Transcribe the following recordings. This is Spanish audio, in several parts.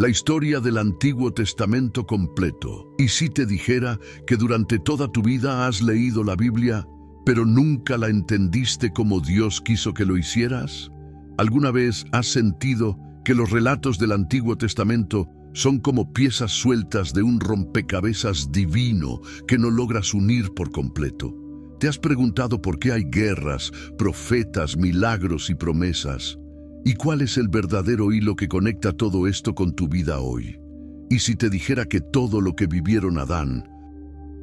La historia del Antiguo Testamento completo. ¿Y si te dijera que durante toda tu vida has leído la Biblia, pero nunca la entendiste como Dios quiso que lo hicieras? ¿Alguna vez has sentido que los relatos del Antiguo Testamento son como piezas sueltas de un rompecabezas divino que no logras unir por completo? ¿Te has preguntado por qué hay guerras, profetas, milagros y promesas? ¿Y cuál es el verdadero hilo que conecta todo esto con tu vida hoy? ¿Y si te dijera que todo lo que vivieron Adán,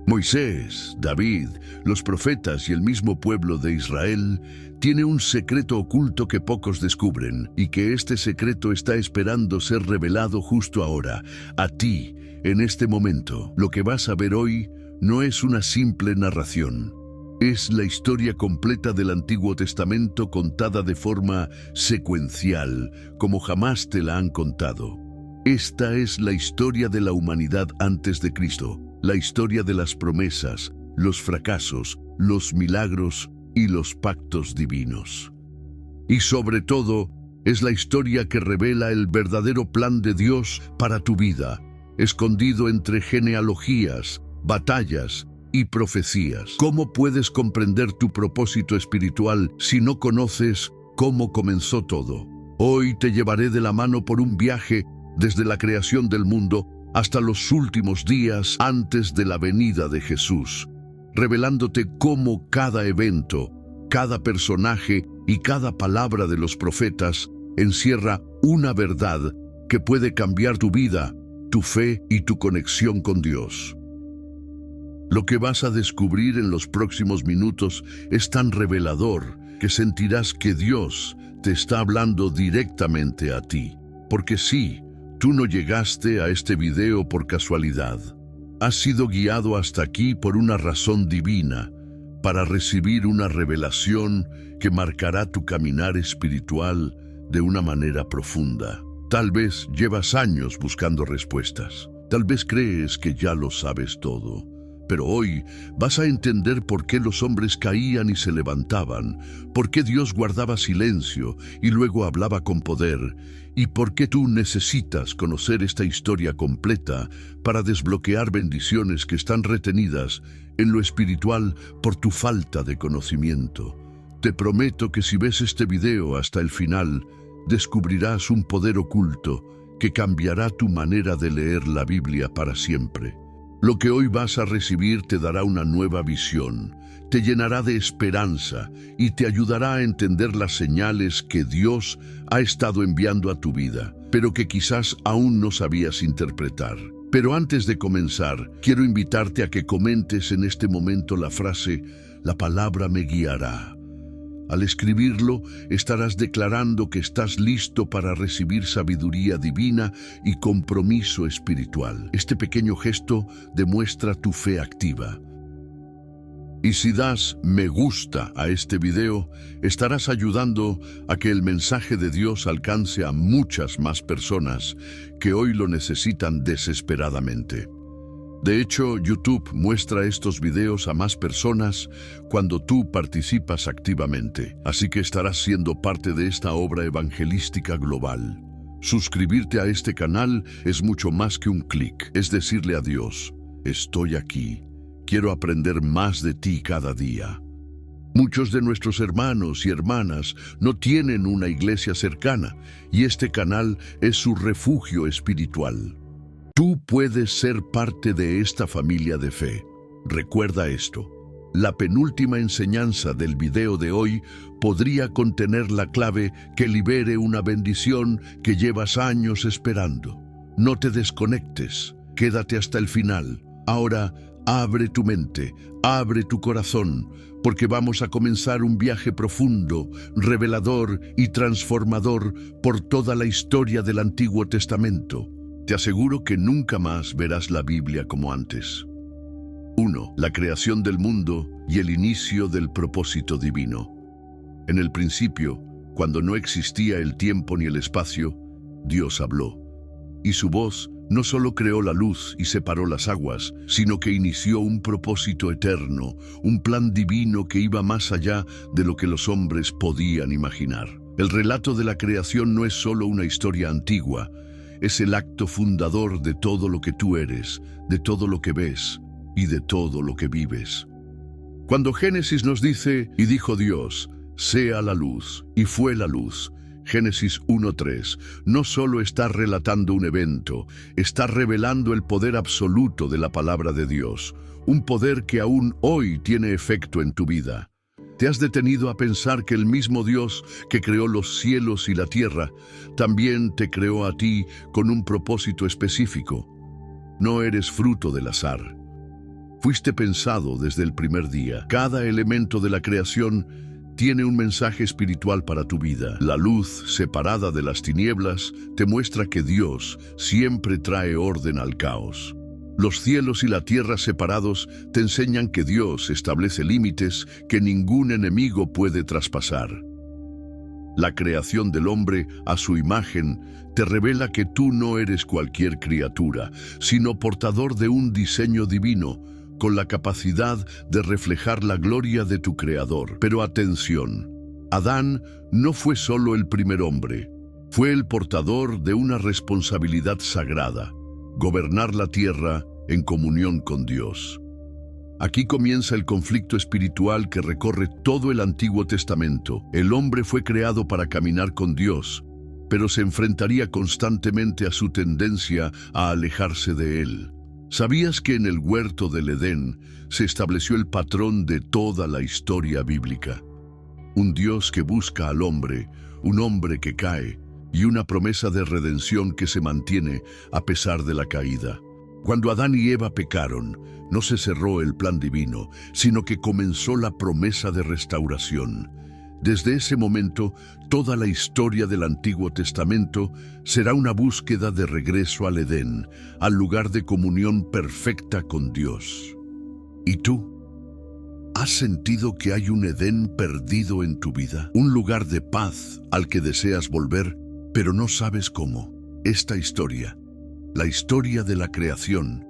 Moisés, David, los profetas y el mismo pueblo de Israel tiene un secreto oculto que pocos descubren, y que este secreto está esperando ser revelado justo ahora, a ti, en este momento? Lo que vas a ver hoy no es una simple narración. Es la historia completa del Antiguo Testamento contada de forma secuencial, como jamás te la han contado. Esta es la historia de la humanidad antes de Cristo, la historia de las promesas, los fracasos, los milagros y los pactos divinos. Y sobre todo, es la historia que revela el verdadero plan de Dios para tu vida, escondido entre genealogías, batallas y profecías. ¿Cómo puedes comprender tu propósito espiritual si no conoces cómo comenzó todo? Hoy te llevaré de la mano por un viaje desde la creación del mundo hasta los últimos días antes de la venida de Jesús, revelándote cómo cada evento, cada personaje y cada palabra de los profetas encierra una verdad que puede cambiar tu vida, tu fe y tu conexión con Dios. Lo que vas a descubrir en los próximos minutos es tan revelador que sentirás que Dios te está hablando directamente a ti. Porque sí, tú no llegaste a este video por casualidad. Has sido guiado hasta aquí por una razón divina, para recibir una revelación que marcará tu caminar espiritual de una manera profunda. Tal vez llevas años buscando respuestas. Tal vez crees que ya lo sabes todo. Pero hoy vas a entender por qué los hombres caían y se levantaban, por qué Dios guardaba silencio y luego hablaba con poder, y por qué tú necesitas conocer esta historia completa para desbloquear bendiciones que están retenidas en lo espiritual por tu falta de conocimiento. Te prometo que si ves este video hasta el final, descubrirás un poder oculto que cambiará tu manera de leer la Biblia para siempre. Lo que hoy vas a recibir te dará una nueva visión, te llenará de esperanza y te ayudará a entender las señales que Dios ha estado enviando a tu vida, pero que quizás aún no sabías interpretar. Pero antes de comenzar, quiero invitarte a que comentes en este momento la frase, "La palabra me guiará". Al escribirlo, estarás declarando que estás listo para recibir sabiduría divina y compromiso espiritual. Este pequeño gesto demuestra tu fe activa. Y si das me gusta a este video, estarás ayudando a que el mensaje de Dios alcance a muchas más personas que hoy lo necesitan desesperadamente. De hecho, YouTube muestra estos videos a más personas cuando tú participas activamente, así que estarás siendo parte de esta obra evangelística global. Suscribirte a este canal es mucho más que un clic, es decirle a Dios, estoy aquí, quiero aprender más de ti cada día. Muchos de nuestros hermanos y hermanas no tienen una iglesia cercana y este canal es su refugio espiritual. Tú puedes ser parte de esta familia de fe. Recuerda esto. La penúltima enseñanza del video de hoy podría contener la clave que libere una bendición que llevas años esperando. No te desconectes. Quédate hasta el final. Ahora, abre tu mente, abre tu corazón, porque vamos a comenzar un viaje profundo, revelador y transformador por toda la historia del Antiguo Testamento. Te aseguro que nunca más verás la Biblia como antes. 1. La creación del mundo y el inicio del propósito divino. En el principio, cuando no existía el tiempo ni el espacio, Dios habló. Y su voz no solo creó la luz y separó las aguas, sino que inició un propósito eterno, un plan divino que iba más allá de lo que los hombres podían imaginar. El relato de la creación no es solo una historia antigua, es el acto fundador de todo lo que tú eres, de todo lo que ves y de todo lo que vives. Cuando Génesis nos dice, y dijo Dios, sea la luz, y fue la luz, Génesis 1:3, no solo está relatando un evento, está revelando el poder absoluto de la palabra de Dios, un poder que aún hoy tiene efecto en tu vida. ¿Te has detenido a pensar que el mismo Dios que creó los cielos y la tierra, también te creó a ti con un propósito específico? No eres fruto del azar. Fuiste pensado desde el primer día. Cada elemento de la creación tiene un mensaje espiritual para tu vida. La luz, separada de las tinieblas, te muestra que Dios siempre trae orden al caos. Los cielos y la tierra separados te enseñan que Dios establece límites que ningún enemigo puede traspasar. La creación del hombre a su imagen te revela que tú no eres cualquier criatura, sino portador de un diseño divino, con la capacidad de reflejar la gloria de tu Creador. Pero atención, Adán no fue solo el primer hombre, fue el portador de una responsabilidad sagrada: gobernar la tierra en comunión con Dios. Aquí comienza el conflicto espiritual que recorre todo el Antiguo Testamento. El hombre fue creado para caminar con Dios, pero se enfrentaría constantemente a su tendencia a alejarse de Él. ¿Sabías que en el huerto del Edén se estableció el patrón de toda la historia bíblica? Un Dios que busca al hombre, un hombre que cae, y una promesa de redención que se mantiene a pesar de la caída. Cuando Adán y Eva pecaron, no se cerró el plan divino, sino que comenzó la promesa de restauración. Desde ese momento, toda la historia del Antiguo Testamento será una búsqueda de regreso al Edén, al lugar de comunión perfecta con Dios. ¿Y tú? ¿Has sentido que hay un Edén perdido en tu vida? Un lugar de paz al que deseas volver, pero no sabes cómo. Esta historia, la historia de la creación,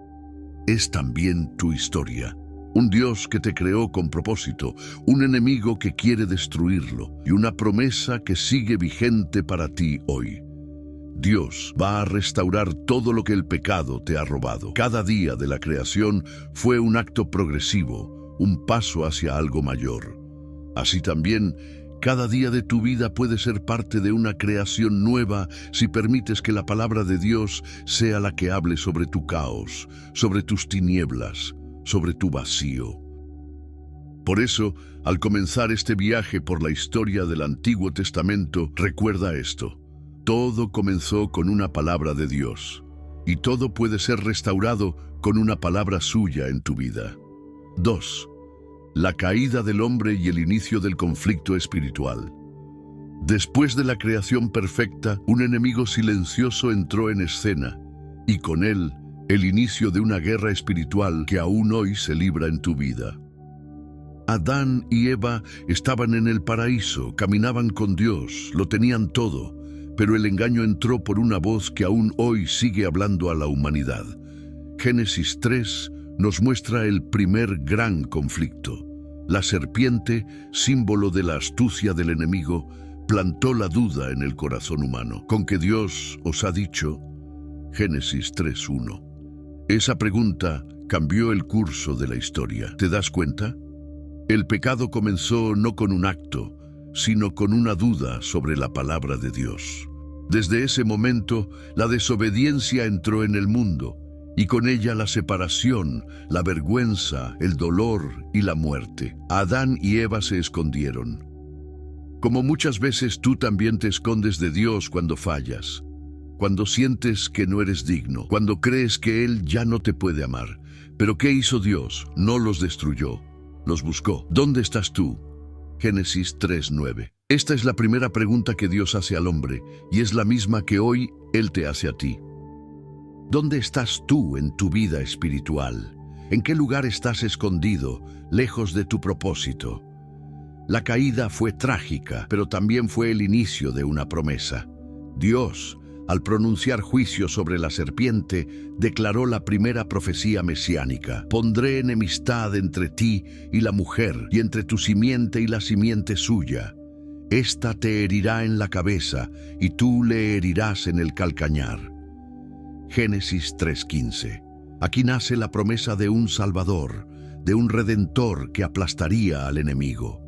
es también tu historia. Un Dios que te creó con propósito, un enemigo que quiere destruirlo y una promesa que sigue vigente para ti hoy. Dios va a restaurar todo lo que el pecado te ha robado. Cada día de la creación fue un acto progresivo, un paso hacia algo mayor. Así también, cada día de tu vida puede ser parte de una creación nueva si permites que la palabra de Dios sea la que hable sobre tu caos, sobre tus tinieblas, sobre tu vacío. Por eso, al comenzar este viaje por la historia del Antiguo Testamento, recuerda esto: todo comenzó con una palabra de Dios, y todo puede ser restaurado con una palabra suya en tu vida. 2. La caída del hombre y el inicio del conflicto espiritual. Después de la creación perfecta, un enemigo silencioso entró en escena, y con él, el inicio de una guerra espiritual que aún hoy se libra en tu vida. Adán y Eva estaban en el paraíso, caminaban con Dios, lo tenían todo, pero el engaño entró por una voz que aún hoy sigue hablando a la humanidad. Génesis 3 nos muestra el primer gran conflicto. La serpiente, símbolo de la astucia del enemigo, plantó la duda en el corazón humano. ¿Con qué Dios os ha dicho? Génesis 3:1. Esa pregunta cambió el curso de la historia. ¿Te das cuenta? El pecado comenzó no con un acto, sino con una duda sobre la palabra de Dios. Desde ese momento, la desobediencia entró en el mundo, y con ella la separación, la vergüenza, el dolor y la muerte. Adán y Eva se escondieron. Como muchas veces tú también te escondes de Dios cuando fallas, cuando sientes que no eres digno, cuando crees que Él ya no te puede amar. Pero ¿qué hizo Dios? No los destruyó, los buscó. ¿Dónde estás tú? Génesis 3:9. Esta es la primera pregunta que Dios hace al hombre, y es la misma que hoy Él te hace a ti. ¿Dónde estás tú en tu vida espiritual? ¿En qué lugar estás escondido, lejos de tu propósito? La caída fue trágica, pero también fue el inicio de una promesa. Dios, al pronunciar juicio sobre la serpiente, declaró la primera profecía mesiánica: pondré enemistad entre ti y la mujer, y entre tu simiente y la simiente suya. Esta te herirá en la cabeza, y tú le herirás en el calcañar. Génesis 3:15. Aquí nace la promesa de un Salvador, de un Redentor que aplastaría al enemigo.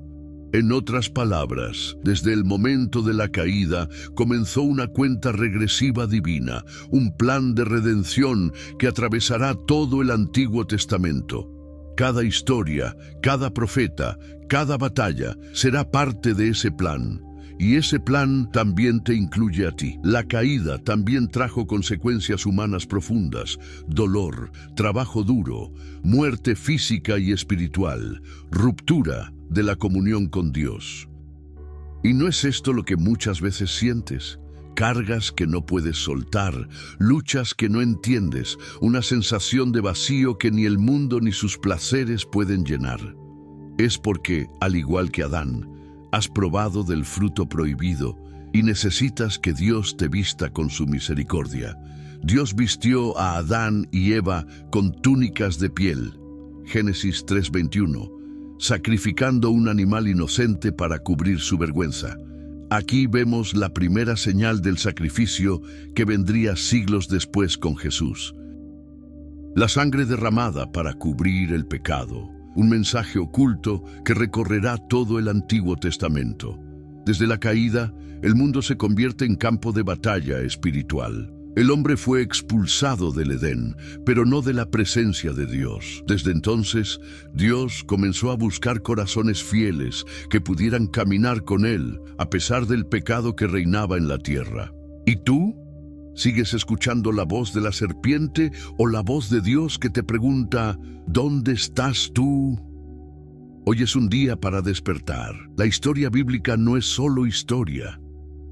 En otras palabras, desde el momento de la caída comenzó una cuenta regresiva divina, un plan de redención que atravesará todo el Antiguo Testamento. Cada historia, cada profeta, cada batalla será parte de ese plan. Y ese plan también te incluye a ti. La caída también trajo consecuencias humanas profundas: dolor, trabajo duro, muerte física y espiritual, ruptura de la comunión con Dios. ¿Y no es esto lo que muchas veces sientes? Cargas que no puedes soltar, luchas que no entiendes, una sensación de vacío que ni el mundo ni sus placeres pueden llenar. Es porque, al igual que Adán, has probado del fruto prohibido y necesitas que Dios te vista con su misericordia. Dios vistió a Adán y Eva con túnicas de piel, Génesis 3:21, sacrificando un animal inocente para cubrir su vergüenza. Aquí vemos la primera señal del sacrificio que vendría siglos después con Jesús. La sangre derramada para cubrir el pecado, un mensaje oculto que recorrerá todo el Antiguo Testamento. Desde la caída, el mundo se convierte en campo de batalla espiritual. El hombre fue expulsado del Edén, pero no de la presencia de Dios. Desde entonces, Dios comenzó a buscar corazones fieles que pudieran caminar con Él, a pesar del pecado que reinaba en la tierra. ¿Y tú? ¿Sigues escuchando la voz de la serpiente o la voz de Dios que te pregunta, ¿dónde estás tú? Hoy es un día para despertar. La historia bíblica no es solo historia.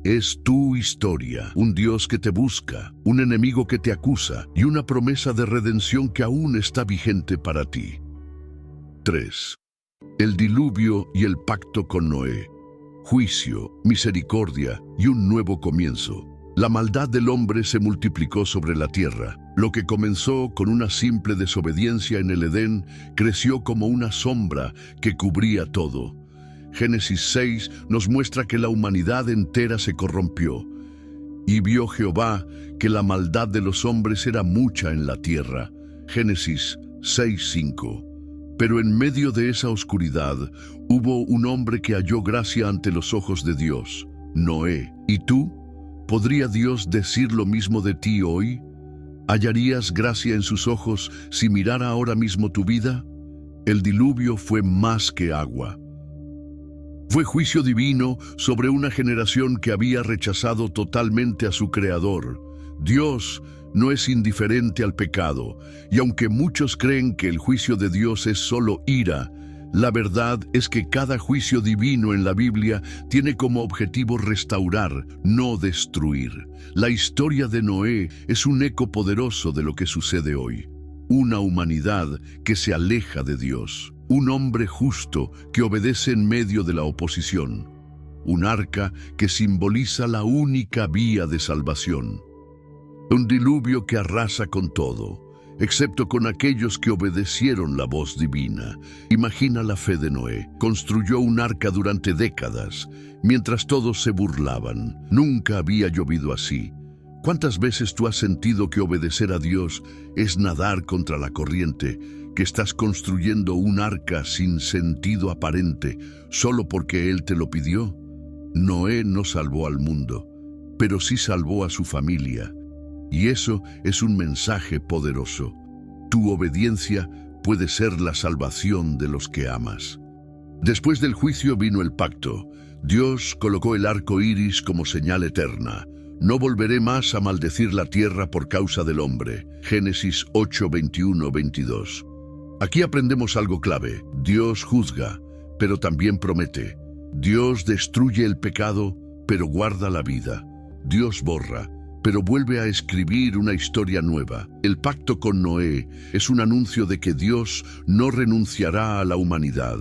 Es tu historia, un Dios que te busca, un enemigo que te acusa y una promesa de redención que aún está vigente para ti. 3. El diluvio y el pacto con Noé. Juicio, misericordia y un nuevo comienzo. La maldad del hombre se multiplicó sobre la tierra. Lo que comenzó con una simple desobediencia en el Edén creció como una sombra que cubría todo. Génesis 6 nos muestra que la humanidad entera se corrompió. Y vio Jehová que la maldad de los hombres era mucha en la tierra. Génesis 6:5. Pero en medio de esa oscuridad hubo un hombre que halló gracia ante los ojos de Dios, Noé. ¿Y tú? ¿Podría Dios decir lo mismo de ti hoy? ¿Hallarías gracia en sus ojos si mirara ahora mismo tu vida? El diluvio fue más que agua. Fue juicio divino sobre una generación que había rechazado totalmente a su Creador. Dios no es indiferente al pecado, y aunque muchos creen que el juicio de Dios es solo ira, la verdad es que cada juicio divino en la Biblia tiene como objetivo restaurar, no destruir. La historia de Noé es un eco poderoso de lo que sucede hoy. Una humanidad que se aleja de Dios. Un hombre justo que obedece en medio de la oposición. Un arca que simboliza la única vía de salvación. Un diluvio que arrasa con todo, excepto con aquellos que obedecieron la voz divina. Imagina la fe de Noé. Construyó un arca durante décadas, mientras todos se burlaban. Nunca había llovido así. ¿Cuántas veces tú has sentido que obedecer a Dios es nadar contra la corriente, que estás construyendo un arca sin sentido aparente, solo porque Él te lo pidió? Noé no salvó al mundo, pero sí salvó a su familia. Y eso es un mensaje poderoso. Tu obediencia puede ser la salvación de los que amas. Después del juicio vino el pacto. Dios colocó el arco iris como señal eterna. No volveré más a maldecir la tierra por causa del hombre. Génesis 8:21-22. Aquí aprendemos algo clave. Dios juzga, pero también promete. Dios destruye el pecado, pero guarda la vida. Dios borra, pero vuelve a escribir una historia nueva. El pacto con Noé es un anuncio de que Dios no renunciará a la humanidad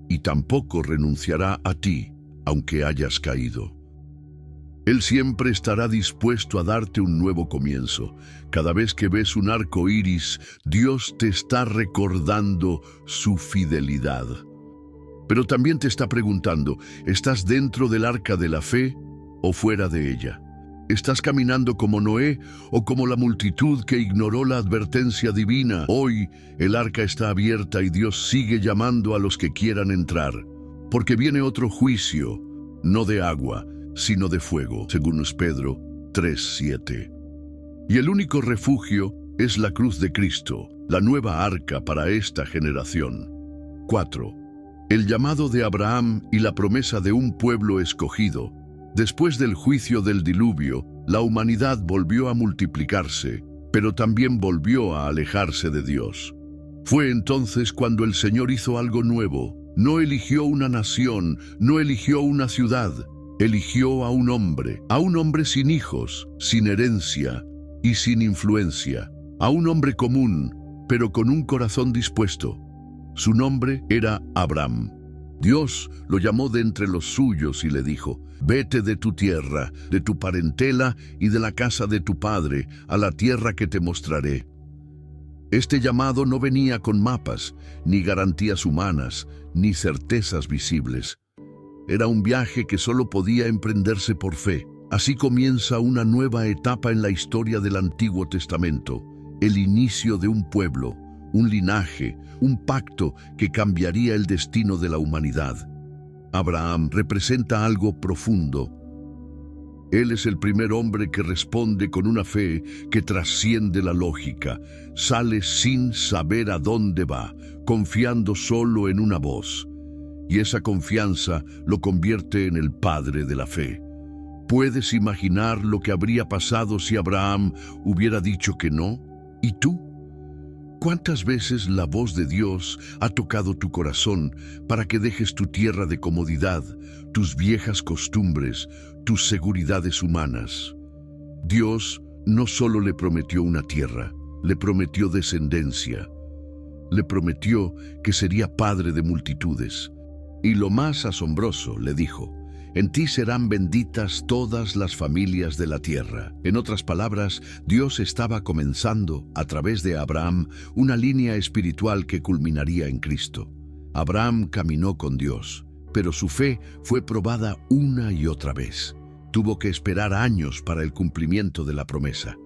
y tampoco renunciará a ti, aunque hayas caído. Él siempre estará dispuesto a darte un nuevo comienzo. Cada vez que ves un arco iris, Dios te está recordando su fidelidad. Pero también te está preguntando, ¿estás dentro del arca de la fe o fuera de ella? ¿Estás caminando como Noé o como la multitud que ignoró la advertencia divina? Hoy el arca está abierta y Dios sigue llamando a los que quieran entrar, porque viene otro juicio, no de agua, sino de fuego, según Pedro 3:7. Y el único refugio es la cruz de Cristo, la nueva arca para esta generación. 4. El llamado de Abraham y la promesa de un pueblo escogido. Después del juicio del diluvio, la humanidad volvió a multiplicarse, pero también volvió a alejarse de Dios. Fue entonces cuando el Señor hizo algo nuevo. No eligió una nación, no eligió una ciudad, eligió a un hombre sin hijos, sin herencia y sin influencia, a un hombre común, pero con un corazón dispuesto. Su nombre era Abraham. Dios lo llamó de entre los suyos y le dijo: «Vete de tu tierra, de tu parentela y de la casa de tu padre, a la tierra que te mostraré». Este llamado no venía con mapas, ni garantías humanas, ni certezas visibles. Era un viaje que solo podía emprenderse por fe. Así comienza una nueva etapa en la historia del Antiguo Testamento, el inicio de un pueblo, un linaje, un pacto que cambiaría el destino de la humanidad. Abraham representa algo profundo. Él es el primer hombre que responde con una fe que trasciende la lógica, sale sin saber a dónde va, confiando solo en una voz. Y esa confianza lo convierte en el padre de la fe. ¿Puedes imaginar lo que habría pasado si Abraham hubiera dicho que no? ¿Y tú? ¿Cuántas veces la voz de Dios ha tocado tu corazón para que dejes tu tierra de comodidad, tus viejas costumbres, tus seguridades humanas? Dios no solo le prometió una tierra, le prometió descendencia. Le prometió que sería padre de multitudes. Y lo más asombroso, le dijo: «En ti serán benditas todas las familias de la tierra». En otras palabras, Dios estaba comenzando, a través de Abraham, una línea espiritual que culminaría en Cristo. Abraham caminó con Dios, pero su fe fue probada una y otra vez. Tuvo que esperar años para el cumplimiento de la promesa.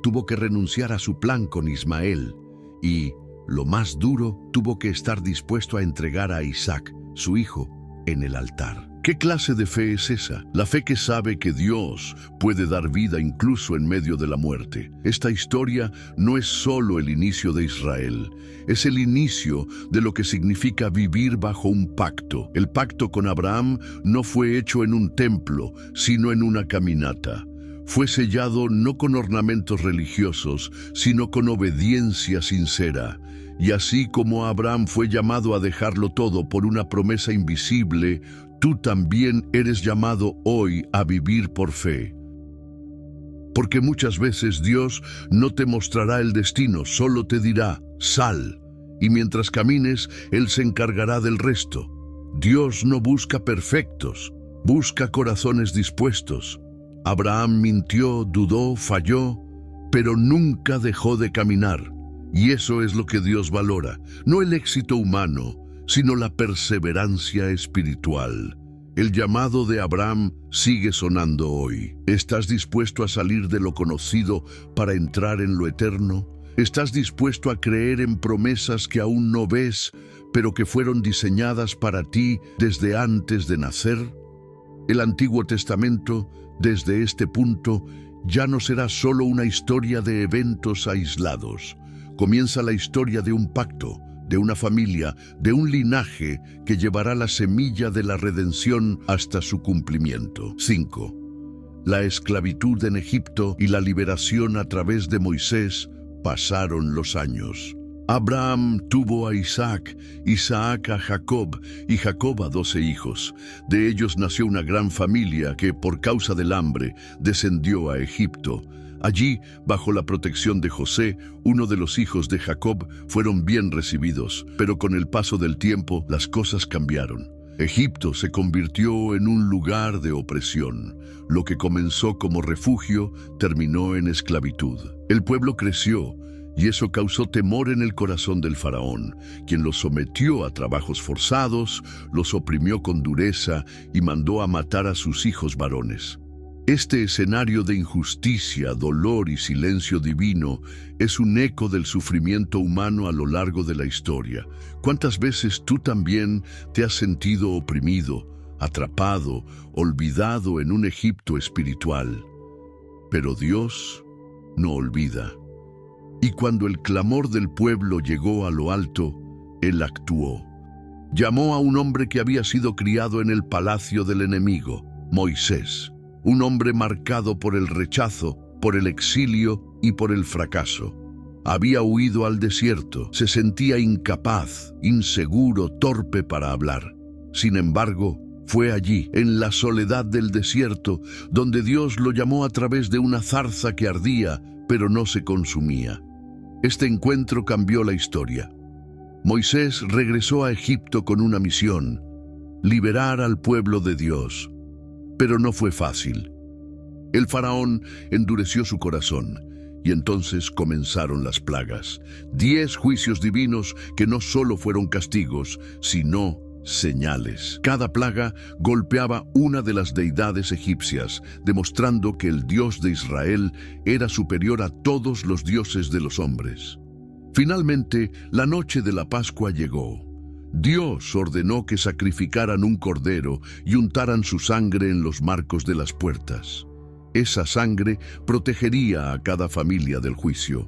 Tuvo que renunciar a su plan con Ismael y, lo más duro, tuvo que estar dispuesto a entregar a Isaac, su hijo, en el altar. ¿Qué clase de fe es esa? La fe que sabe que Dios puede dar vida incluso en medio de la muerte. Esta historia no es solo el inicio de Israel, es el inicio de lo que significa vivir bajo un pacto. El pacto con Abraham no fue hecho en un templo, sino en una caminata. Fue sellado no con ornamentos religiosos, sino con obediencia sincera. Y así como Abraham fue llamado a dejarlo todo por una promesa invisible, tú también eres llamado hoy a vivir por fe. Porque muchas veces Dios no te mostrará el destino, solo te dirá: «Sal», y mientras camines, Él se encargará del resto. Dios no busca perfectos, busca corazones dispuestos. Abraham mintió, dudó, falló, pero nunca dejó de caminar. Y eso es lo que Dios valora, no el éxito humano, sino la perseverancia espiritual. El llamado de Abraham sigue sonando hoy. ¿Estás dispuesto a salir de lo conocido para entrar en lo eterno? ¿Estás dispuesto a creer en promesas que aún no ves, pero que fueron diseñadas para ti desde antes de nacer? El Antiguo Testamento, desde este punto, ya no será solo una historia de eventos aislados. Comienza la historia de un pacto, de una familia, de un linaje que llevará la semilla de la redención hasta su cumplimiento. 5. La esclavitud en Egipto y la liberación a través de Moisés. Pasaron los años. Abraham tuvo a Isaac, Isaac a Jacob y Jacob a 12 hijos. De ellos nació una gran familia que, por causa del hambre, descendió a Egipto. Allí, bajo la protección de José, uno de los hijos de Jacob, fueron bien recibidos, pero con el paso del tiempo las cosas cambiaron. Egipto se convirtió en un lugar de opresión. Lo que comenzó como refugio terminó en esclavitud. El pueblo creció, y eso causó temor en el corazón del faraón, quien los sometió a trabajos forzados, los oprimió con dureza y mandó a matar a sus hijos varones. Este escenario de injusticia, dolor y silencio divino es un eco del sufrimiento humano a lo largo de la historia. ¿Cuántas veces tú también te has sentido oprimido, atrapado, olvidado en un Egipto espiritual? Pero Dios no olvida. Y cuando el clamor del pueblo llegó a lo alto, Él actuó. Llamó a un hombre que había sido criado en el palacio del enemigo, Moisés. Un hombre marcado por el rechazo, por el exilio y por el fracaso. Había huido al desierto, se sentía incapaz, inseguro, torpe para hablar. Sin embargo, fue allí, en la soledad del desierto, donde Dios lo llamó a través de una zarza que ardía, pero no se consumía. Este encuentro cambió la historia. Moisés regresó a Egipto con una misión: liberar al pueblo de Dios. Pero no fue fácil. El faraón endureció su corazón, y entonces comenzaron las plagas. 10 juicios divinos que no solo fueron castigos, sino señales. Cada plaga golpeaba una de las deidades egipcias, demostrando que el Dios de Israel era superior a todos los dioses de los hombres. Finalmente, la noche de la Pascua llegó. Dios ordenó que sacrificaran un cordero y untaran su sangre en los marcos de las puertas. Esa sangre protegería a cada familia del juicio.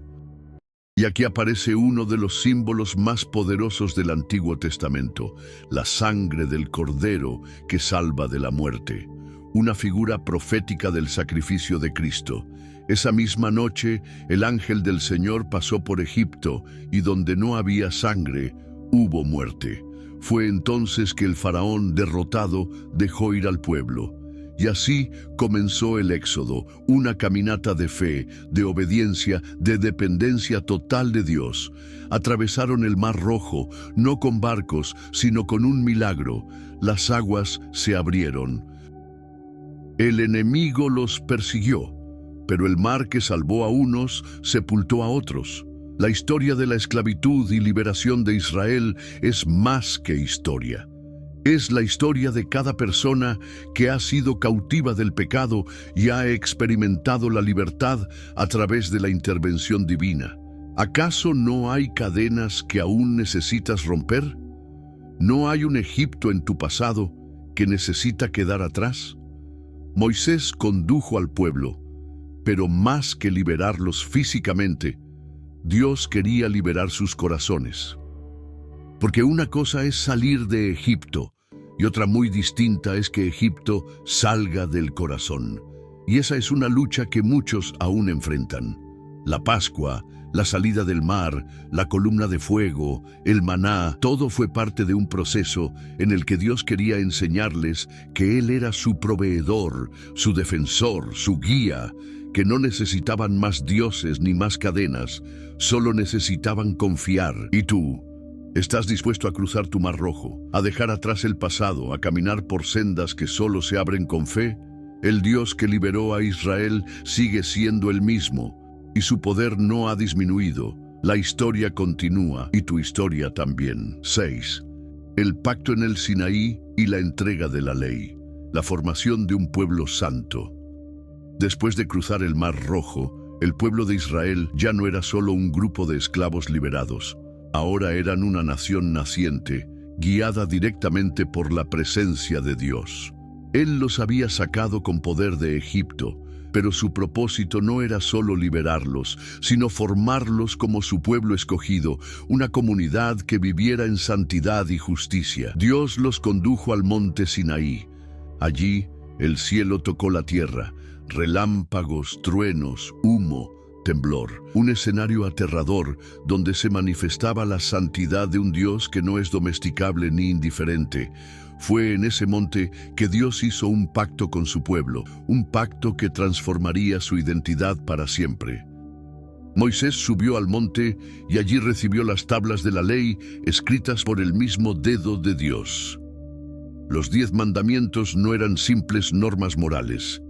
Y aquí aparece uno de los símbolos más poderosos del Antiguo Testamento: la sangre del cordero que salva de la muerte, una figura profética del sacrificio de Cristo. Esa misma noche, el ángel del Señor pasó por Egipto, y donde no había sangre, hubo muerte. Fue entonces que el faraón, derrotado, dejó ir al pueblo. Y así comenzó el éxodo, una caminata de fe, de obediencia, de dependencia total de Dios. Atravesaron el Mar Rojo, no con barcos, sino con un milagro. Las aguas se abrieron. El enemigo los persiguió, pero el mar que salvó a unos sepultó a otros. La historia de la esclavitud y liberación de Israel es más que historia. Es la historia de cada persona que ha sido cautiva del pecado y ha experimentado la libertad a través de la intervención divina. ¿Acaso no hay cadenas que aún necesitas romper? ¿No hay un Egipto en tu pasado que necesita quedar atrás? Moisés condujo al pueblo, pero más que liberarlos físicamente, Dios quería liberar sus corazones. Porque una cosa es salir de Egipto, y otra muy distinta es que Egipto salga del corazón. Y esa es una lucha que muchos aún enfrentan. La Pascua, la salida del mar, la columna de fuego, el maná, todo fue parte de un proceso en el que Dios quería enseñarles que Él era su proveedor, su defensor, su guía, que no necesitaban más dioses ni más cadenas, solo necesitaban confiar. ¿Y tú? ¿Estás dispuesto a cruzar tu Mar Rojo, a dejar atrás el pasado, a caminar por sendas que solo se abren con fe? El Dios que liberó a Israel sigue siendo el mismo, y su poder no ha disminuido. La historia continúa, y tu historia también. 6. El pacto en el Sinaí y la entrega de la ley. La formación de un pueblo santo. Después de cruzar el Mar Rojo, el pueblo de Israel ya no era solo un grupo de esclavos liberados. Ahora eran una nación naciente, guiada directamente por la presencia de Dios. Él los había sacado con poder de Egipto, pero su propósito no era solo liberarlos, sino formarlos como su pueblo escogido, una comunidad que viviera en santidad y justicia. Dios los condujo al monte Sinaí. Allí, el cielo tocó la tierra, relámpagos, truenos, humo, temblor. Un escenario aterrador donde se manifestaba la santidad de un Dios que no es domesticable ni indiferente. Fue en ese monte que Dios hizo un pacto con su pueblo, un pacto que transformaría su identidad para siempre. Moisés subió al monte y allí recibió las tablas de la ley escritas por el mismo dedo de Dios. Los 10 mandamientos no eran simples normas morales.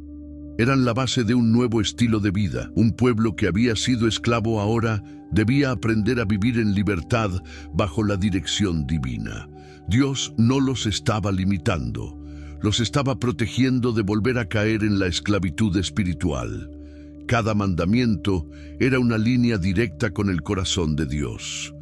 Eran la base de un nuevo estilo de vida. Un pueblo que había sido esclavo ahora debía aprender a vivir en libertad bajo la dirección divina. Dios no los estaba limitando, los estaba protegiendo de volver a caer en la esclavitud espiritual. Cada mandamiento era una línea directa con el corazón de Dios.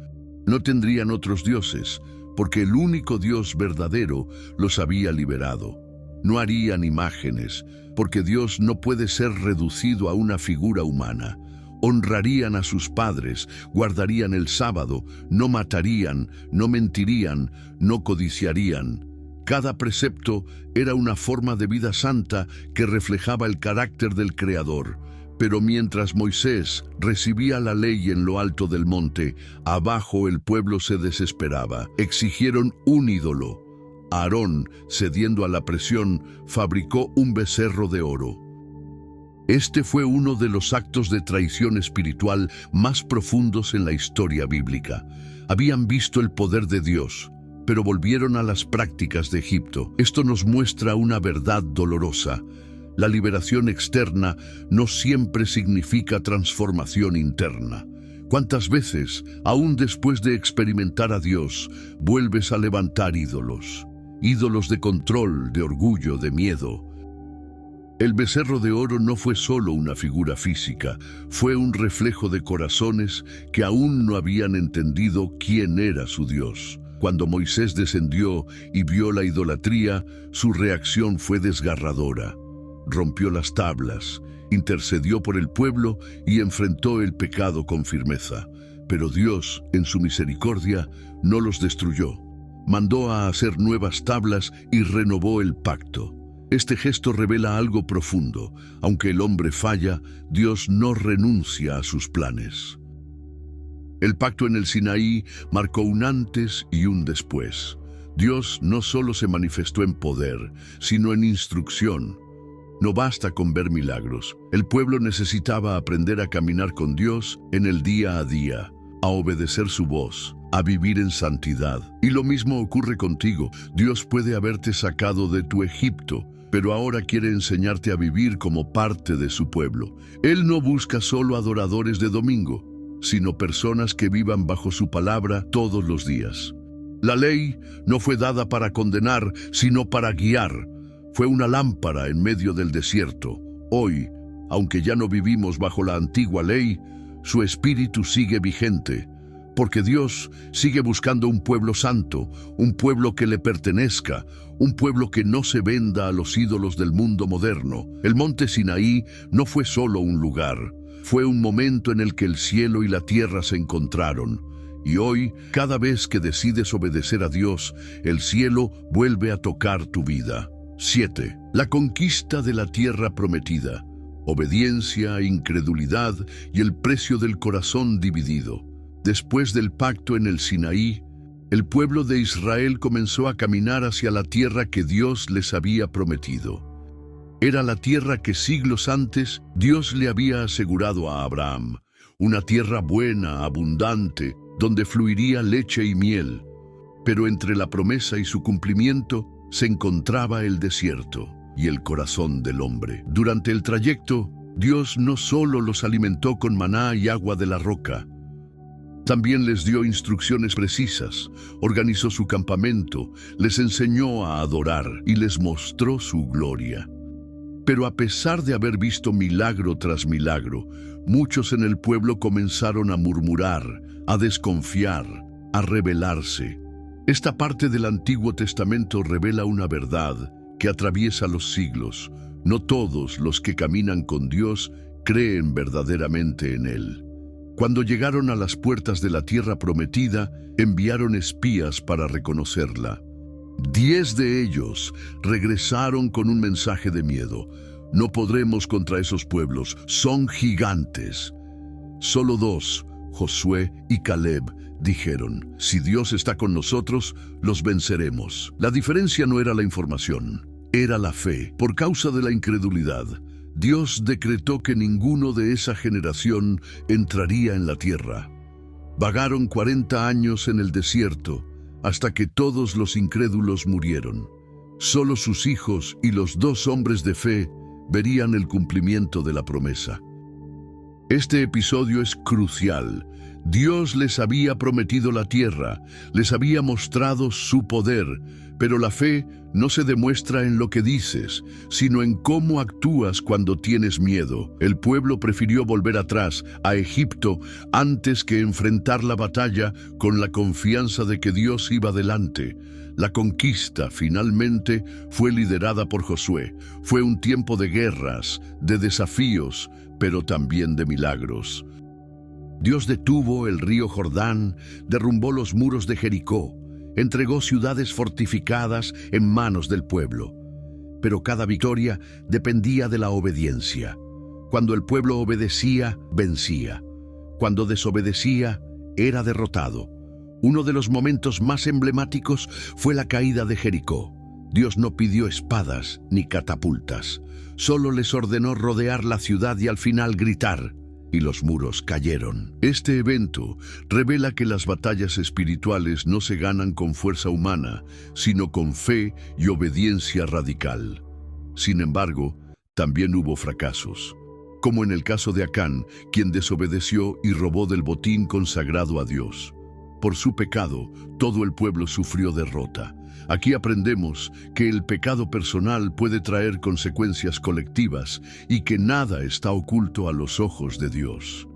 No tendrían otros dioses, porque el único Dios verdadero los había liberado. No harían imágenes, porque Dios no puede ser reducido a una figura humana. Honrarían a sus padres, guardarían el sábado, no matarían, no mentirían, no codiciarían. Cada precepto era una forma de vida santa que reflejaba el carácter del Creador. Pero mientras Moisés recibía la ley en lo alto del monte, abajo el pueblo se desesperaba. Exigieron un ídolo. Aarón, cediendo a la presión, fabricó un becerro de oro. Este fue uno de los actos de traición espiritual más profundos en la historia bíblica. Habían visto el poder de Dios, pero volvieron a las prácticas de Egipto. Esto nos muestra una verdad dolorosa. La liberación externa no siempre significa transformación interna. ¿Cuántas veces, aún después de experimentar a Dios, vuelves a levantar ídolos? Ídolos de control, de orgullo, de miedo. El becerro de oro no fue solo una figura física, fue un reflejo de corazones que aún no habían entendido quién era su Dios. Cuando Moisés descendió y vio la idolatría, su reacción fue desgarradora. Rompió las tablas, intercedió por el pueblo y enfrentó el pecado con firmeza. Pero Dios, en su misericordia, no los destruyó. Mandó a hacer nuevas tablas y renovó el pacto. Este gesto revela algo profundo. Aunque el hombre falla, Dios no renuncia a sus planes. El pacto en el Sinaí marcó un antes y un después. Dios no solo se manifestó en poder, sino en instrucción. No basta con ver milagros. El pueblo necesitaba aprender a caminar con Dios en el día a día, a obedecer su voz, a vivir en santidad. Y lo mismo ocurre contigo. Dios puede haberte sacado de tu Egipto, pero ahora quiere enseñarte a vivir como parte de su pueblo. Él no busca solo adoradores de domingo, sino personas que vivan bajo su palabra todos los días. La ley no fue dada para condenar, sino para guiar. Fue una lámpara en medio del desierto. Hoy, aunque ya no vivimos bajo la antigua ley, su espíritu sigue vigente, porque Dios sigue buscando un pueblo santo, un pueblo que le pertenezca, un pueblo que no se venda a los ídolos del mundo moderno. El monte Sinaí no fue solo un lugar, fue un momento en el que el cielo y la tierra se encontraron. Y hoy, cada vez que decides obedecer a Dios, el cielo vuelve a tocar tu vida. 7. La conquista de la tierra prometida. Obediencia, incredulidad y el precio del corazón dividido. Después del pacto en el Sinaí, el pueblo de Israel comenzó a caminar hacia la tierra que Dios les había prometido. Era la tierra que siglos antes Dios le había asegurado a Abraham, una tierra buena, abundante, donde fluiría leche y miel. Pero entre la promesa y su cumplimiento se encontraba el desierto y el corazón del hombre. Durante el trayecto, Dios no solo los alimentó con maná y agua de la roca, también les dio instrucciones precisas, organizó su campamento, les enseñó a adorar y les mostró su gloria. Pero a pesar de haber visto milagro tras milagro, muchos en el pueblo comenzaron a murmurar, a desconfiar, a rebelarse. Esta parte del Antiguo Testamento revela una verdad que atraviesa los siglos. No todos los que caminan con Dios creen verdaderamente en Él. Cuando llegaron a las puertas de la tierra prometida, enviaron espías para reconocerla. 10 de ellos regresaron con un mensaje de miedo. No podremos contra esos pueblos, son gigantes. Solo 2, Josué y Caleb, dijeron, si Dios está con nosotros, los venceremos. La diferencia no era la información, era la fe. Por causa de la incredulidad, Dios decretó que ninguno de esa generación entraría en la tierra. Vagaron 40 años en el desierto, hasta que todos los incrédulos murieron. Solo sus hijos y los 2 hombres de fe verían el cumplimiento de la promesa. Este episodio es crucial. Dios les había prometido la tierra, les había mostrado su poder, Pero la fe no se demuestra en lo que dices, sino en cómo actúas cuando tienes miedo. El pueblo prefirió volver atrás, a Egipto, antes que enfrentar la batalla con la confianza de que Dios iba delante. La conquista, finalmente, fue liderada por Josué. Fue un tiempo de guerras, de desafíos, pero también de milagros. Dios detuvo el río Jordán, derrumbó los muros de Jericó, entregó ciudades fortificadas en manos del pueblo. Pero cada victoria dependía de la obediencia. Cuando el pueblo obedecía, vencía. Cuando desobedecía, era derrotado. Uno de los momentos más emblemáticos fue la caída de Jericó. Dios no pidió espadas ni catapultas. Solo les ordenó rodear la ciudad y al final gritar, y los muros cayeron. Este evento revela que las batallas espirituales no se ganan con fuerza humana, sino con fe y obediencia radical. Sin embargo, también hubo fracasos, como en el caso de Acán, quien desobedeció y robó del botín consagrado a Dios. Por su pecado, todo el pueblo sufrió derrota. Aquí aprendemos que el pecado personal puede traer consecuencias colectivas y que nada está oculto a los ojos de Dios.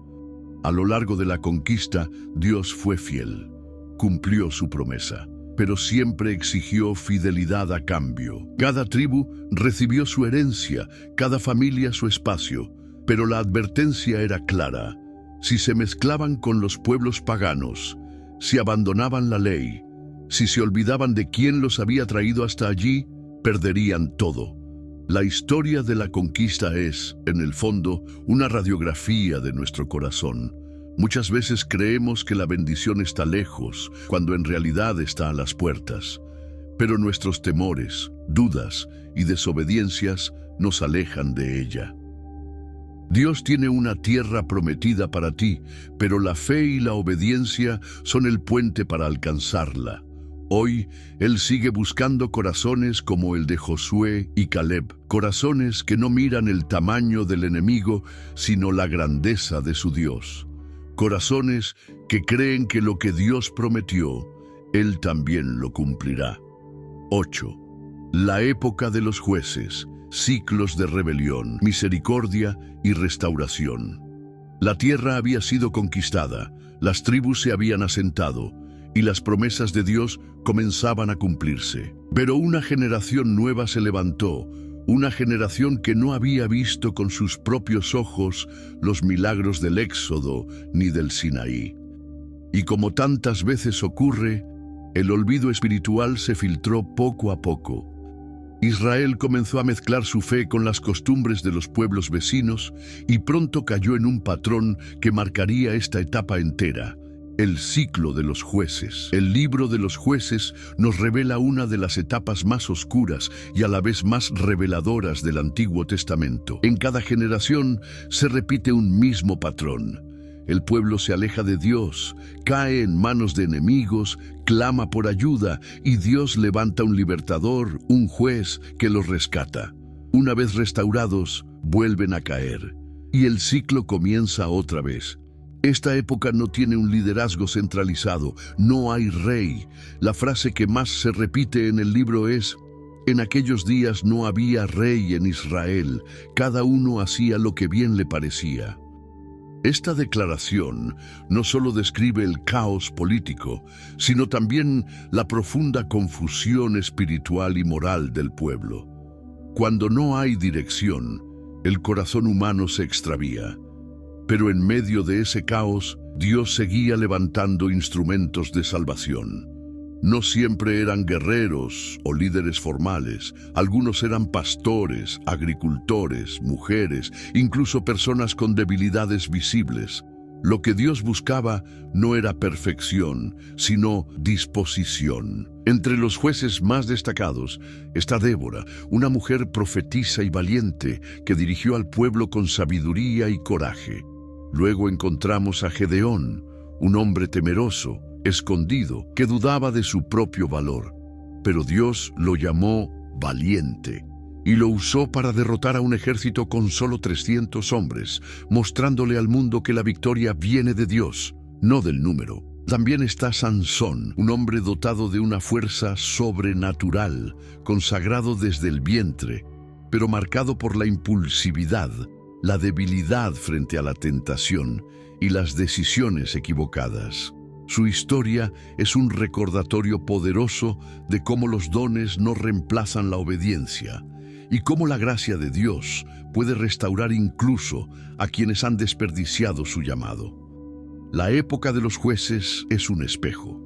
A lo largo de la conquista, Dios fue fiel, cumplió su promesa, pero siempre exigió fidelidad a cambio. Cada tribu recibió su herencia, cada familia su espacio, pero la advertencia era clara. Si se mezclaban con los pueblos paganos, si abandonaban la ley, si se olvidaban de quién los había traído hasta allí, perderían todo. La historia de la conquista es, en el fondo, una radiografía de nuestro corazón. Muchas veces creemos que la bendición está lejos, cuando en realidad está a las puertas. Pero nuestros temores, dudas y desobediencias nos alejan de ella. Dios tiene una tierra prometida para ti, pero la fe y la obediencia son el puente para alcanzarla. Hoy, Él sigue buscando corazones como el de Josué y Caleb, corazones que no miran el tamaño del enemigo, sino la grandeza de su Dios. Corazones que creen que lo que Dios prometió, Él también lo cumplirá. 8. La época de los jueces, ciclos de rebelión, misericordia y restauración. La tierra había sido conquistada, las tribus se habían asentado, y las promesas de Dios comenzaban a cumplirse. Pero una generación nueva se levantó, una generación que no había visto con sus propios ojos los milagros del Éxodo ni del Sinaí. Y como tantas veces ocurre, el olvido espiritual se filtró poco a poco. Israel comenzó a mezclar su fe con las costumbres de los pueblos vecinos y pronto cayó en un patrón que marcaría esta etapa entera. El ciclo de los jueces. El libro de los jueces nos revela una de las etapas más oscuras y a la vez más reveladoras del Antiguo Testamento. En cada generación se repite un mismo patrón. El pueblo se aleja de Dios, cae en manos de enemigos, clama por ayuda y Dios levanta un libertador, un juez que los rescata. Una vez restaurados, vuelven a caer. Y el ciclo comienza otra vez. Esta época no tiene un liderazgo centralizado, no hay rey. La frase que más se repite en el libro es: en aquellos días no había rey en Israel, cada uno hacía lo que bien le parecía. Esta declaración no solo describe el caos político, sino también la profunda confusión espiritual y moral del pueblo. Cuando no hay dirección, el corazón humano se extravía. Pero en medio de ese caos, Dios seguía levantando instrumentos de salvación. No siempre eran guerreros o líderes formales. Algunos eran pastores, agricultores, mujeres, incluso personas con debilidades visibles. Lo que Dios buscaba no era perfección, sino disposición. Entre los jueces más destacados está Débora, una mujer profetisa y valiente que dirigió al pueblo con sabiduría y coraje. Luego encontramos a Gedeón, un hombre temeroso, escondido, que dudaba de su propio valor. Pero Dios lo llamó valiente y lo usó para derrotar a un ejército con solo 300 hombres, mostrándole al mundo que la victoria viene de Dios, no del número. También está Sansón, un hombre dotado de una fuerza sobrenatural, consagrado desde el vientre, pero marcado por la impulsividad, la debilidad frente a la tentación y las decisiones equivocadas. Su historia es un recordatorio poderoso de cómo los dones no reemplazan la obediencia y cómo la gracia de Dios puede restaurar incluso a quienes han desperdiciado su llamado. La época de los jueces es un espejo.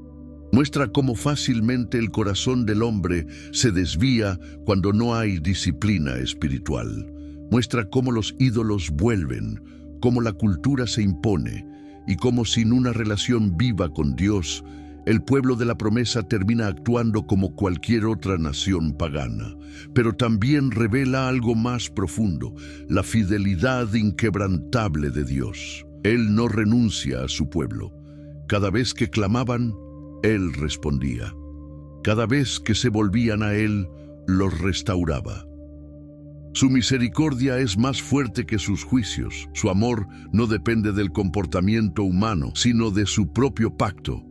Muestra cómo fácilmente el corazón del hombre se desvía cuando no hay disciplina espiritual. Muestra cómo los ídolos vuelven, cómo la cultura se impone y cómo sin una relación viva con Dios, el pueblo de la promesa termina actuando como cualquier otra nación pagana. Pero también revela algo más profundo, la fidelidad inquebrantable de Dios. Él no renuncia a su pueblo. Cada vez que clamaban, Él respondía. Cada vez que se volvían a Él, los restauraba. Su misericordia es más fuerte que sus juicios. Su amor no depende del comportamiento humano, sino de su propio pacto.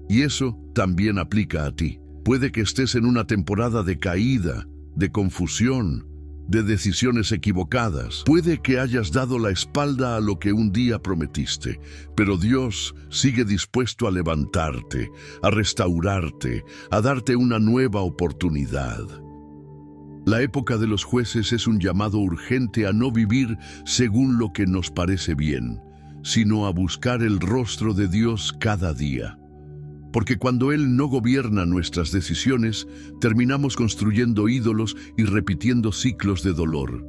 Y eso también aplica a ti. Puede que estés en una temporada de caída, de confusión, de decisiones equivocadas. Puede que hayas dado la espalda a lo que un día prometiste, pero Dios sigue dispuesto a levantarte, a restaurarte, a darte una nueva oportunidad. La época de los jueces es un llamado urgente a no vivir según lo que nos parece bien, sino a buscar el rostro de Dios cada día. Porque cuando Él no gobierna nuestras decisiones, terminamos construyendo ídolos y repitiendo ciclos de dolor.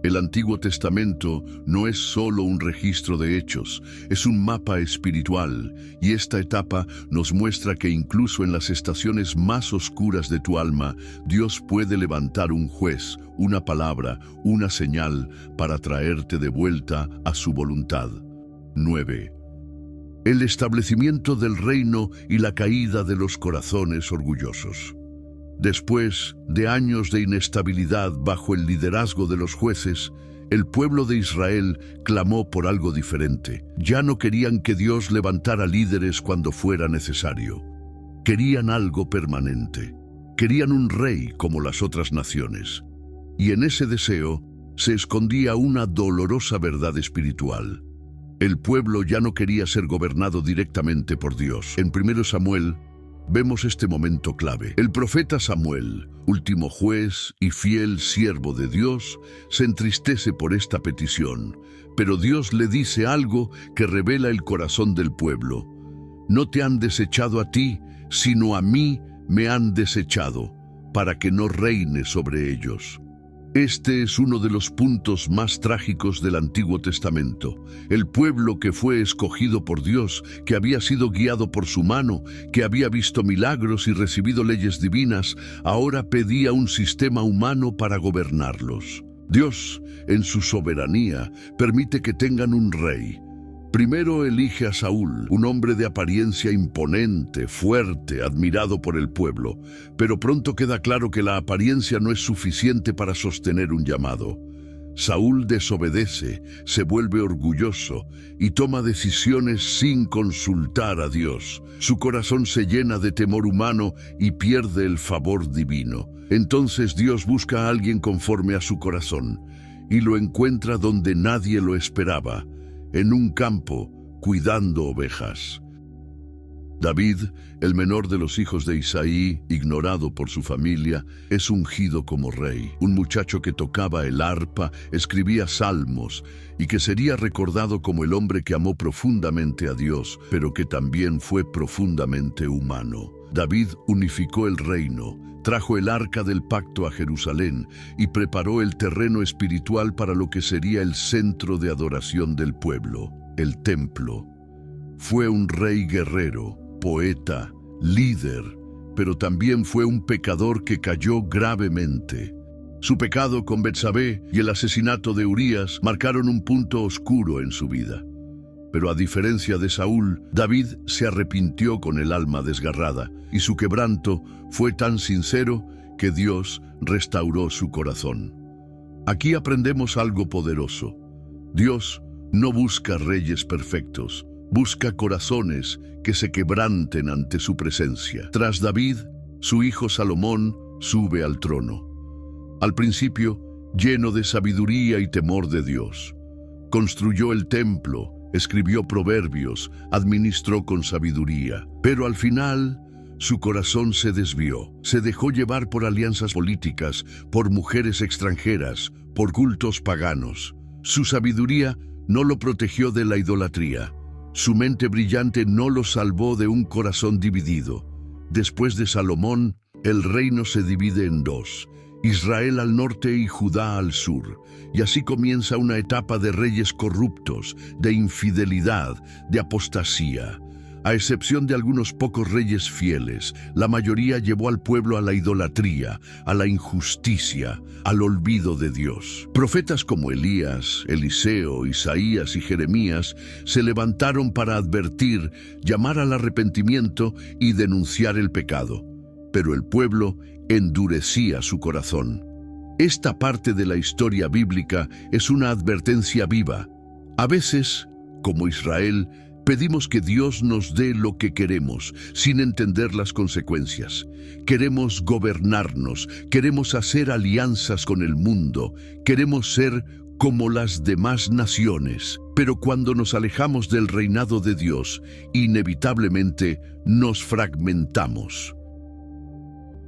El Antiguo Testamento no es solo un registro de hechos, es un mapa espiritual, y esta etapa nos muestra que incluso en las estaciones más oscuras de tu alma, Dios puede levantar un juez, una palabra, una señal para traerte de vuelta a su voluntad. 9. El establecimiento del reino y la caída de los corazones orgullosos. Después de años de inestabilidad bajo el liderazgo de los jueces, el pueblo de Israel clamó por algo diferente. Ya no querían que Dios levantara líderes cuando fuera necesario. Querían algo permanente. Querían un rey como las otras naciones. Y en ese deseo se escondía una dolorosa verdad espiritual. El pueblo ya no quería ser gobernado directamente por Dios. En 1 Samuel vemos este momento clave. El profeta Samuel, último juez y fiel siervo de Dios, se entristece por esta petición, pero Dios le dice algo que revela el corazón del pueblo. No te han desechado a ti, sino a mí me han desechado, para que no reine sobre ellos. Este es uno de los puntos más trágicos del Antiguo Testamento. El pueblo que fue escogido por Dios, que había sido guiado por su mano, que había visto milagros y recibido leyes divinas, ahora pedía un sistema humano para gobernarlos. Dios, en su soberanía, permite que tengan un rey. Primero elige a Saúl, un hombre de apariencia imponente, fuerte, admirado por el pueblo, pero pronto queda claro que la apariencia no es suficiente para sostener un llamado. Saúl desobedece, se vuelve orgulloso y toma decisiones sin consultar a Dios. Su corazón se llena de temor humano y pierde el favor divino. Entonces Dios busca a alguien conforme a su corazón y lo encuentra donde nadie lo esperaba, en un campo, cuidando ovejas. David, el menor de los hijos de Isaí, ignorado por su familia, es ungido como rey. Un muchacho que tocaba el arpa, escribía salmos y que sería recordado como el hombre que amó profundamente a Dios, pero que también fue profundamente humano. David unificó el reino, trajo el arca del pacto a Jerusalén y preparó el terreno espiritual para lo que sería el centro de adoración del pueblo, el templo. Fue un rey guerrero, poeta, líder, pero también fue un pecador que cayó gravemente. Su pecado con Betsabé y el asesinato de Urías marcaron un punto oscuro en su vida. Pero a diferencia de Saúl, David se arrepintió con el alma desgarrada, y su quebranto fue tan sincero que Dios restauró su corazón. Aquí aprendemos algo poderoso. Dios no busca reyes perfectos, Busca corazones que se quebranten ante su presencia. Tras David, su hijo Salomón sube al trono. Al principio, lleno de sabiduría y temor de Dios. Construyó el templo, escribió proverbios, administró con sabiduría. Pero al final, su corazón se desvió. Se dejó llevar por alianzas políticas, por mujeres extranjeras, por cultos paganos. Su sabiduría no lo protegió de la idolatría. Su mente brillante no lo salvó de un corazón dividido. Después de Salomón, el reino se divide en dos: Israel al norte y Judá al sur. Y así comienza una etapa de reyes corruptos, de infidelidad, de apostasía. A excepción de algunos pocos reyes fieles, la mayoría llevó al pueblo a la idolatría, a la injusticia, al olvido de Dios. Profetas como Elías, Eliseo, Isaías y Jeremías se levantaron para advertir, llamar al arrepentimiento y denunciar el pecado. Pero el pueblo endurecía su corazón. Esta parte de la historia bíblica es una advertencia viva. A veces, como Israel, pedimos que Dios nos dé lo que queremos, sin entender las consecuencias. Queremos gobernarnos, queremos hacer alianzas con el mundo, queremos ser como las demás naciones. Pero cuando nos alejamos del reinado de Dios, inevitablemente nos fragmentamos.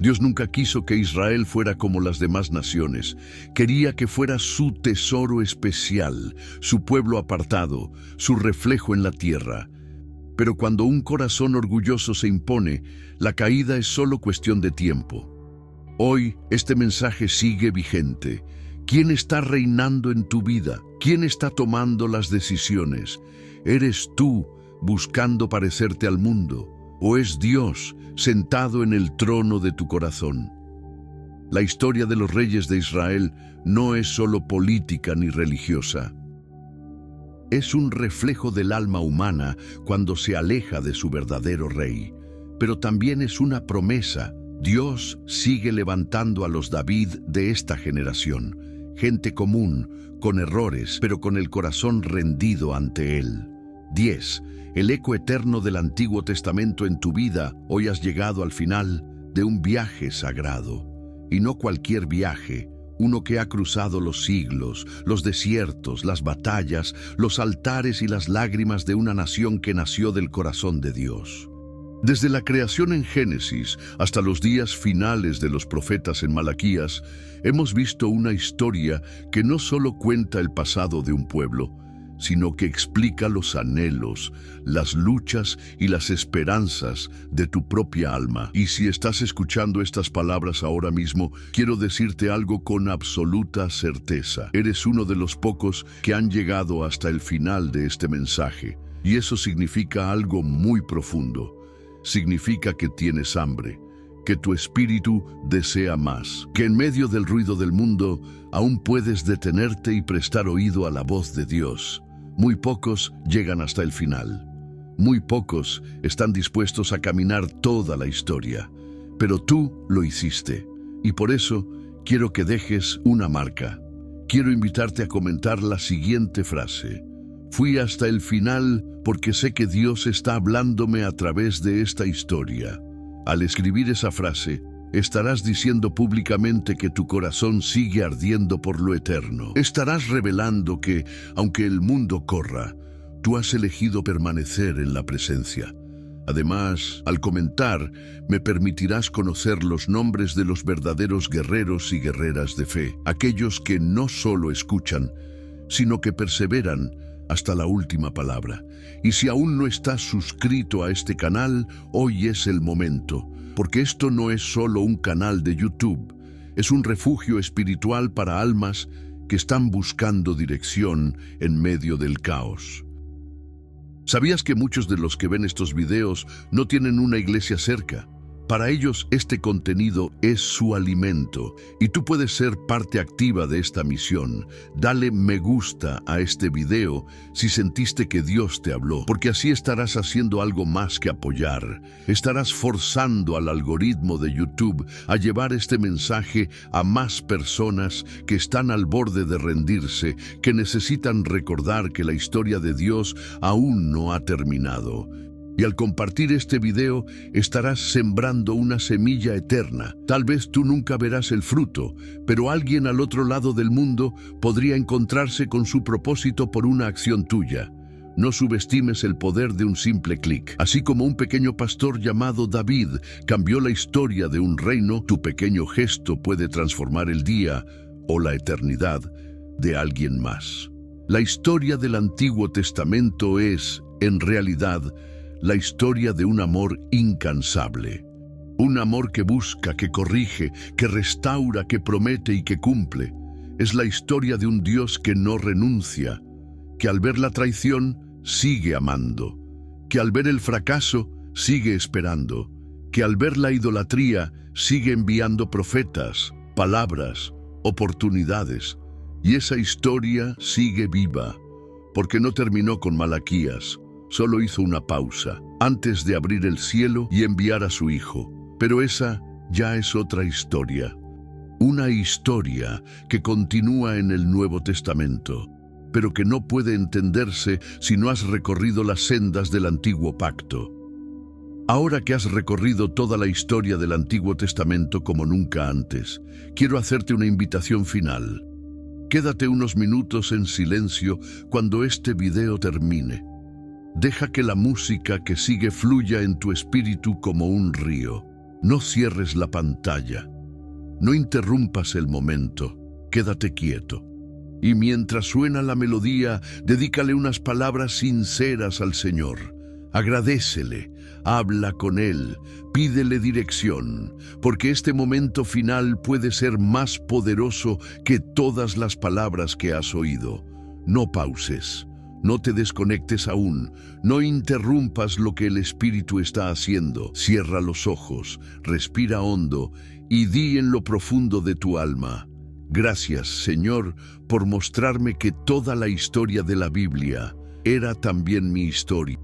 Dios nunca quiso que Israel fuera como las demás naciones. Quería que fuera su tesoro especial, su pueblo apartado, su reflejo en la tierra. Pero cuando un corazón orgulloso se impone, la caída es solo cuestión de tiempo. Hoy, este mensaje sigue vigente. ¿Quién está reinando en tu vida? ¿Quién está tomando las decisiones? ¿Eres tú buscando parecerte al mundo? ¿O es Dios sentado en el trono de tu corazón? La historia de los reyes de Israel no es solo política ni religiosa. Es un reflejo del alma humana cuando se aleja de su verdadero rey. Pero también es una promesa. Dios sigue levantando a los David de esta generación. Gente común, con errores, pero con el corazón rendido ante Él. 10. El eco eterno del Antiguo Testamento en tu vida. Hoy has llegado al final de un viaje sagrado. Y no cualquier viaje, uno que ha cruzado los siglos, los desiertos, las batallas, los altares y las lágrimas de una nación que nació del corazón de Dios. Desde la creación en Génesis hasta los días finales de los profetas en Malaquías, hemos visto una historia que no solo cuenta el pasado de un pueblo, sino que explica los anhelos, las luchas y las esperanzas de tu propia alma. Y si estás escuchando estas palabras ahora mismo, quiero decirte algo con absoluta certeza. Eres uno de los pocos que han llegado hasta el final de este mensaje. Y eso significa algo muy profundo. Significa que tienes hambre, que tu espíritu desea más, que en medio del ruido del mundo aún puedes detenerte y prestar oído a la voz de Dios. Muy pocos llegan hasta el final. Muy pocos están dispuestos a caminar toda la historia. Pero tú lo hiciste. Y por eso quiero que dejes una marca. Quiero invitarte a comentar la siguiente frase. Fui hasta el final porque sé que Dios está hablándome a través de esta historia. Al escribir esa frase, estarás diciendo públicamente que tu corazón sigue ardiendo por lo eterno. Estarás revelando que, aunque el mundo corra, tú has elegido permanecer en la presencia. Además, al comentar, me permitirás conocer los nombres de los verdaderos guerreros y guerreras de fe, aquellos que no solo escuchan, sino que perseveran hasta la última palabra. Y si aún no estás suscrito a este canal, hoy es el momento. Porque esto no es solo un canal de YouTube, es un refugio espiritual para almas que están buscando dirección en medio del caos. ¿Sabías que muchos de los que ven estos videos no tienen una iglesia cerca? Para ellos este contenido es su alimento y tú puedes ser parte activa de esta misión. Dale me gusta a este video si sentiste que Dios te habló, porque así estarás haciendo algo más que apoyar. Estarás forzando al algoritmo de YouTube a llevar este mensaje a más personas que están al borde de rendirse, que necesitan recordar que la historia de Dios aún no ha terminado. Y al compartir este video, estarás sembrando una semilla eterna. Tal vez tú nunca verás el fruto, pero alguien al otro lado del mundo podría encontrarse con su propósito por una acción tuya. No subestimes el poder de un simple clic. Así como un pequeño pastor llamado David cambió la historia de un reino, tu pequeño gesto puede transformar el día o la eternidad de alguien más. La historia del Antiguo Testamento es, en realidad, la historia de un amor incansable. Un amor que busca, que corrige, que restaura, que promete y que cumple. Es la historia de un Dios que no renuncia, que al ver la traición sigue amando, que al ver el fracaso sigue esperando, que al ver la idolatría sigue enviando profetas, palabras, oportunidades. Y esa historia sigue viva, porque no terminó con Malaquías. Solo hizo una pausa, antes de abrir el cielo y enviar a su Hijo. Pero esa ya es otra historia. Una historia que continúa en el Nuevo Testamento, pero que no puede entenderse si no has recorrido las sendas del Antiguo Pacto. Ahora que has recorrido toda la historia del Antiguo Testamento como nunca antes, quiero hacerte una invitación final. Quédate unos minutos en silencio cuando este video termine. Deja que la música que sigue fluya en tu espíritu como un río. No cierres la pantalla. No interrumpas el momento. Quédate quieto. Y mientras suena la melodía, dedícale unas palabras sinceras al Señor. Agradécele, habla con Él, pídele dirección, porque este momento final puede ser más poderoso que todas las palabras que has oído. No pauses. No te desconectes aún, no interrumpas lo que el Espíritu está haciendo. Cierra los ojos, respira hondo y di en lo profundo de tu alma: gracias, Señor, por mostrarme que toda la historia de la Biblia era también mi historia.